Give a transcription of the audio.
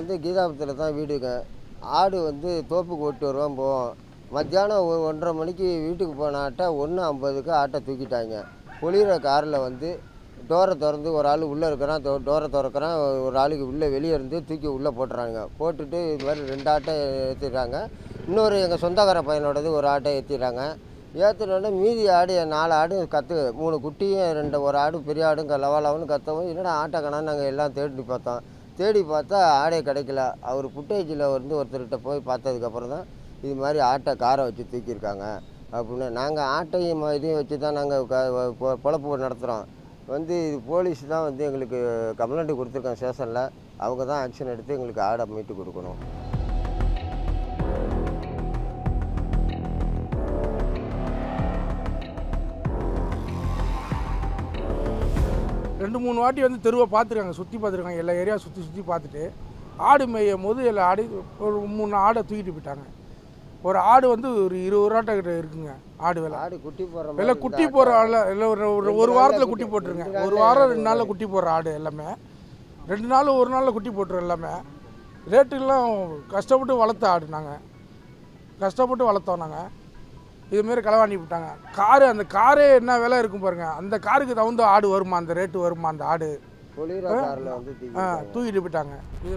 வந்து கீதாபுரத்தில் தான் வீடுங்க. ஆடு வந்து தோப்புக்கு ஓட்டி வருவோம் போவோம். மத்தியானம் 1:30 மணிக்கு வீட்டுக்கு போன ஆட்டை 1:50க்கு ஆட்டை தூக்கிட்டாங்க. பொழியிற காரில் வந்து டோரை திறந்து ஒரு ஆள் உள்ளே இருக்கிறான், டோரை திறக்கிறான், ஒரு ஆளுக்கு உள்ளே வெளியே இருந்து தூக்கி உள்ளே போட்டுறாங்க. போட்டுட்டு இது மாதிரி 2 ஆட்டை ஏற்றிடுறாங்க. இன்னொரு எங்கள் சொந்தக்கார பையனோடது ஒரு ஆட்டை ஏற்றிடுறாங்க. ஏற்றினோடனே மீதி ஆடு 4 ஆடு 3 குட்டியும் ஒரு ஆடு பெரிய ஆடும் லவலவன்னு கத்தவும், என்னடா ஆட்டை காணோம்னு நாங்கள் எல்லாம் தேடி பார்த்தோம். தேடி பார்த்தா ஆடே கிடைக்கல. அவர் ஃபுட்டேஜில் வந்து ஒருத்தர்கிட்ட போய் பார்த்ததுக்கப்புறம் தான் இது மாதிரி ஆட்டை காரை வச்சு தூக்கியிருக்காங்க அப்படின்னு. நாங்கள் ஆட்டையும் இதையும் வச்சு தான் நாங்கள் பொழப்பு நடத்துகிறோம். வந்து இது போலீஸ் தான் வந்து எங்களுக்கு கம்ப்ளைண்ட் கொடுத்துருக்கோம் ஸ்டேஷனில். அவங்க தான் ஆக்ஷன் எடுத்து எங்களுக்கு ஆடை மீட்டு கொடுக்கணும். 2-3 வாட்டி வந்து தெருவை பார்த்துருக்காங்க, சுற்றி பார்த்துருக்காங்க. எல்லா ஏரியா சுற்றி பார்த்துட்டு ஆடு மேயும் போது எல்லா ஆடு ஒரு 3 ஆடை தூக்கிட்டு போயிட்டாங்க. ஒரு ஆடு வந்து ஒரு 20 ஆட்டை கிட்ட இருக்குங்க. ஆடு வேலை ஆடு குட்டி போடுற எல்லாம் குட்டி போடுற ஆள் எல்லாம் ஒரு வாரத்தில் குட்டி போட்டுருங்க. 1 வாரம் 2 நாளில் குட்டி போடுற ஆடு எல்லாமே 2 நாள் 1 நாளில் குட்டி போட்டுரும். எல்லாமே ரேட்டுக்கெல்லாம் கஷ்டப்பட்டு வளர்த்த ஆடு. நாங்கள் கஷ்டப்பட்டு வளர்த்தோம். நாங்கள் இதுமாரி களவாணி விட்டாங்க. அந்த காரே என்ன விலை இருக்கும் பாருங்கள். அந்த காருக்கு தகுந்த ஆடு வருமா, அந்த ரேட்டு வருமா, அந்த ஆடு தூக்கிட்டு போயிட்டாங்க. இது